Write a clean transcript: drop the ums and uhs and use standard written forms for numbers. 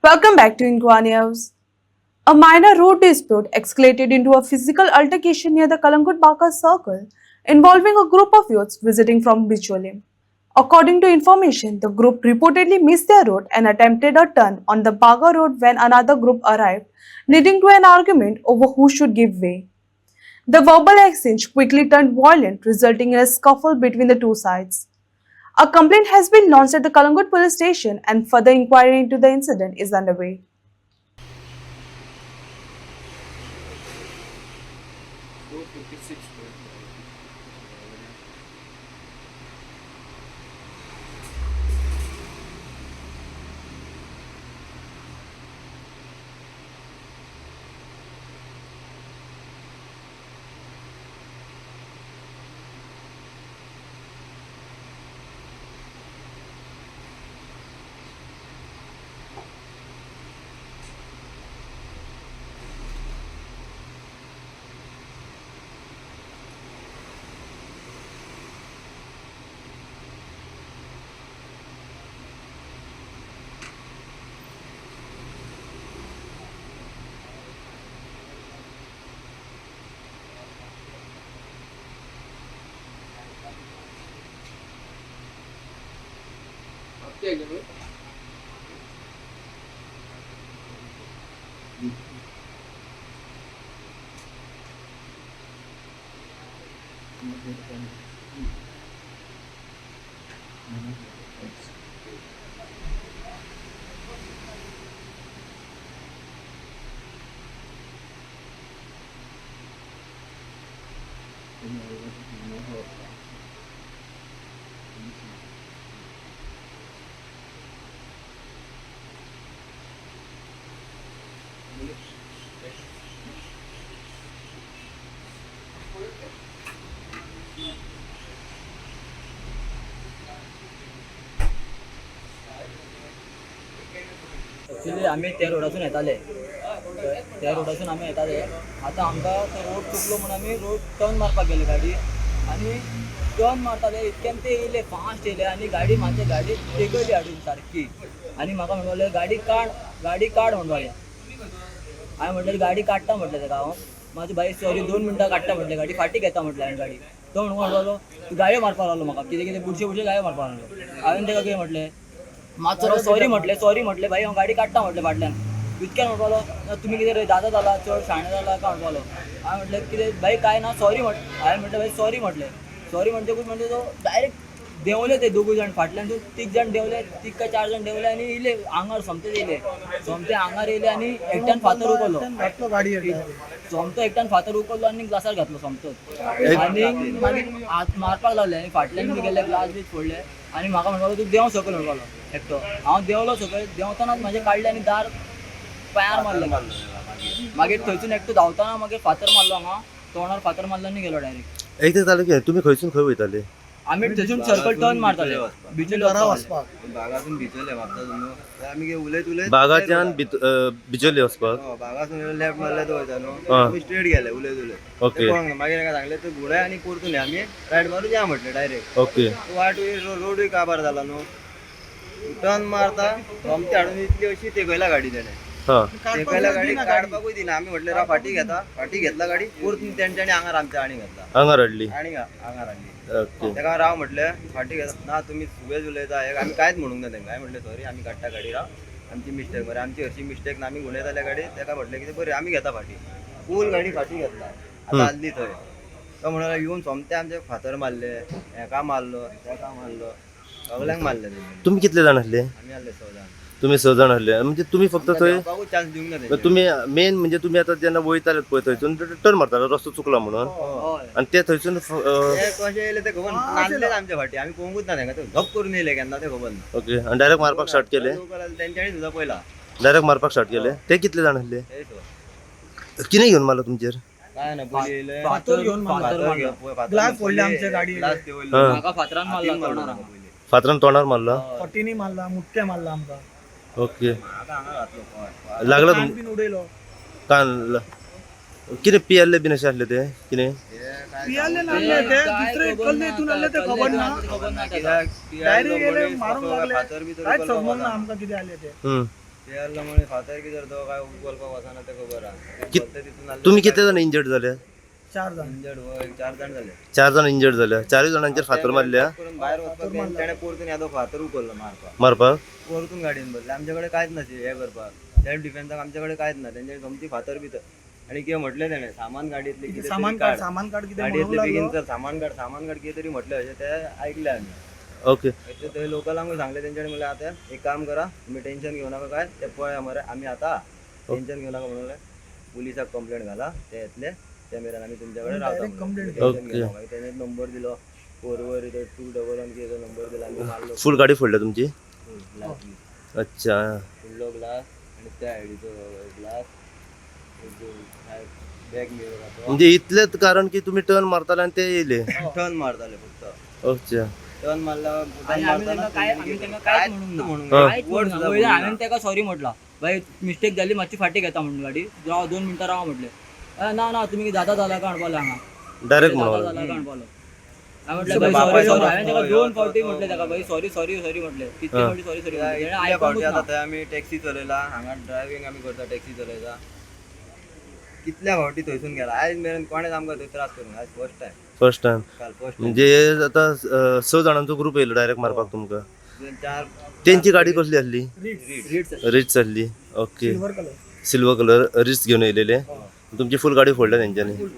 Welcome back to Inqua News. A minor road dispute escalated into a physical altercation near the Kalangut Baka circle involving a group of youths visiting from Bichole. According to information, the group reportedly missed their route and attempted a turn on the Baga road when another group arrived, leading to an argument over who should give way. The verbal exchange quickly turned violent, resulting in a scuffle between the two sides. A complaint has been launched at the Kalangut police station and further inquiry into the incident is underway. Actually आम्ही त्या रोडासून येताले त्या रोडासून आम्ही येताले आता आमकां तो road चुकलो म्हणून आम्ही रोड टर्न मारपाक गेले गाडी आणि टर्न मारताले इतक्यान ते येयले फास्ट येयले आणि गाडी म्हाज्या गाडी तेकयली हाडून सारकी आणि म्हाका म्हणपाले गाडी काड म्हणपाले हांवें म्हटलें गाडी काडटा म्हटलें तेका हांव म्हाजी बाई सॉरी 2 मिनटां काडटा म्हटलें गाडी फाटी घेता म्हटलें हांवें गाडी तो म्हणपालो तूं गायो मारपाक लागलो म्हाका कितें बुरशे गायो मारपाक लागलो हांवें तेका कितें म्हटलें मातसो सॉरी म्हटलें भाई हांव गाडी काडटा म्हटलें फाटल्यान इतक्यान म्हणपालो तुमी कितें दादा जाला चड शाणे जाला काय म्हणपालो हांवें म्हटलें कितें भाई काय ना सॉरी हांवें म्हटलें भाई सॉरी म्हणटकूच म्हणजे तो डायरेक्ट देंवले ते दोगूय जाण फाटल्यान तूं 3 जाण देंवले 3 काय 4 जाण देंवले आनी येयले आंगार सोमते आंगार येयले आनी एकट्यान फातर उखल्लो सोमतो एकट्यान फातर उखल्लो आनी ग्लासार घातलो सोमतोच आनी मागीर हात मारपाक लागले आनी फाटल्यान बी गेले ग्लास बी फोडले आनी म्हाका म्हणपालो तूं देंव सकयल म्हणपालो एकटो हांव देंवलो सकयल देंवतानाच म्हाजें काडलें आनी दार पांयार मारलें मागीर थंयसून एकटो धांवताना मागीर फातर मारलो हांगा तोंडार फातर मारलो आनी गेलो डायरेक्ट एक जालें की तुमी खंयसून खंय वयताले आमी थंयसून सर्कल टर्न मारताले बिचोले वचपाक बागासून भिजले म्हापसा तुमी आमी उलयत बागाच्यान बिचोले वचपाक बागासून लेफ्ट मारले तो वयता न्हू स्ट्रेट गेले उलयत ओके मागीर ताका सांगले तूं घुडाय आनी परतून आमी रायट मारून या म्हटलें डायरेक्ट ओके वाट रोडूय काबार जाला न्हू टर्न मारता सोमते हाडून इतली अशी तेकयला गाडी तेणें हां तेकयला गाडी काडपाकूय दिना आमी म्हटलें राव फाटी घेतला गाडी परतून तेंच्यांनी आंगार आमच्या आनी घातला हांगा रडली आनी आंगार हाडली ओके तेका राव म्हटलें फाटी घेता ना तुमी सुबेज उलयता हे आमी कांयच म्हणूंक ना तेंकां म्हटलें सॉरी आमी काडटा गाडी राव आमची मिस्टेक मरे आमची हरशी मिस्टेक ना आमी गुणयताले गाडी तेका म्हटलें कितें बरें आमी घेता फाटी फूल गाडी फाटी घेतला आतां आसली थंय तो म्हणून येवन सोमते आमचे फातर मारले हेका मारलो तेका मारलो सगल्यांक मारले तुम्ही कितले जाण आसले आमी आसले 6 जाण तुम्ही 6 जाण आसले म्हणजे तुम्ही फक्त थंय चान्स दिवंक ना तेंच्यानी. तुम्ही मेन म्हणजे तुम्ही आता जेन्ना वयताले पळय थंयसून टर्न मारताले रस्तो चुकला म्हणून हय आणि ते थंयसून ते कशें येयले ते खबर ना नासलेच आमच्या फाटी आमी पळोवंकूच ना तेंकां ते झप करून येयले केन्ना ते खबर ना ओके आणि डायरेक्ट मारपाक स्टार्ट केले तेंच्यांनी सुद्दां पयला डायरेक्ट मारपाक स्टार्ट केले ते कितले जाण आसले ते सो कितें घेवन मारलो तुमचेर काय ना पयलीं येयले फातर घेवन फातर मारलो घेवन ग्लास फोडले आमच्या गाडयेचे. ग्लास देंवयले. हां. म्हाका फातरान मारला तोंडार हांगा. फातरान तोंडार मारला फटीनी मारला मुठ्या मारला आमकां ओके आतां हांगा घातलो पळय. लागला कान बीन उडयलो कान कितें पियल्ले बीन अशें आसले ते कितें हे काय पियाले नासले ते दुसरे इकडले इथून आले ते खबर ना खबर ना तेका. कित्याक ती डायरेक्ट आयलो गेले मनीस मारूंक कसो लागले फातर बितर कांयच उखललो समजलं ना म्हाका. आमकां कितें आले ते हम्म प्लेयरला म्हणे फातर की जर तो काय बोलपाक वचना ते खबर आहा कित- बोलता तिथून आले तुम्ही किती जण इंजर्ड झाले? 4 जण इंजर्ड होय 4 जण झाले 4 जण इंजर्ड झाले. 4 जणांचेर फातर मारल्या करून बाहेर वचपाक गेले, त्याने परतून येदो फातर उकललो मारपाक मारपाक. परतून गाडीन बसले आमच्याकडे कांयच नाशिल्ले हे करपाक सेल्फ डिफेन्साक आमच्याकडे कांयच ना त्यांचे गमती फातर भितर आणि किंवा म्हटले तेणे सामान गाडीतले कितें सामान तरी काढ सामान काढ किती गाडीतले बेगीन चल सामान काढ कितें तरी म्हटले अशें ते ऐकले आम्ही ओके. ते लोकलांक सांगले तेंच्यानी म्हणले आता एक काम करा तुम्ही टेन्शन घेऊ नका काय ते पळया मरे आम्ही आता टेन्शन घेऊ नका म्हणले पोलिसाक कंप्लेंट घाला ते येतले त्या मेरेन आम्ही तुमच्याकडे direct complaint रावता केली. त्याने नंबर दिलो 4 नंबर दिला आम्ही मारलो फुल गाडी फोडल्या तुमची? ग्लास अच्छा. फुडलो ग्लास आणि त्या आयडीचो ग्लास बॅग मिळत म्हणजे इतलेच कारण की तुम्ही टर्न मारताले आणि ते येले. टर्न मारताले फक्त अच्छा. टर्न मारला आणि आम्ही त्यांना काहीच म्हणूंक ना. हा. काहीच म्हणूंक ना. पयलीं हांवें ताका सॉरी म्हटला भाई मिस्टेक जाली मातशी फाटी घेता म्हणून गाडी 2 मिनटां राव म्हटले ना तुम्ही दादा झाला का हाडपाले हांगा डायरेक्ट दादा म्हणून झाला का हाडपालो हांवें म्हटलें सॉरी हांवें ताका 2 फावटी म्हटलें ताका भाई सॉरी म्हटलें कितके फावटी सॉरी म्हटलें तेणें आयकूंकच आता ना. थंय आम्ही टॅक्सी चलयला हांगा ड्रायव्हिंग आम्ही करता टॅक्सी चलयता कितल्या फावटी थंयसून गेला आयज मेरेन कोणेच आमकां थंय त्रास करूंक आयज फर्स्ट टायम फर्स्ट टाइम. काल फर्स्ट म्हणजे आता 6 जणांचो ग्रुप येयलो डायरेक्ट मारपाक तुमका. टायम 4 त्यांची गाडी कसली आसली? रीड्स रिच आसली. Okay. Silver colour silver colour rich घेऊन येयलेले. तुमची फुल गाडी फोडल्या त्यांच्यानी. फुल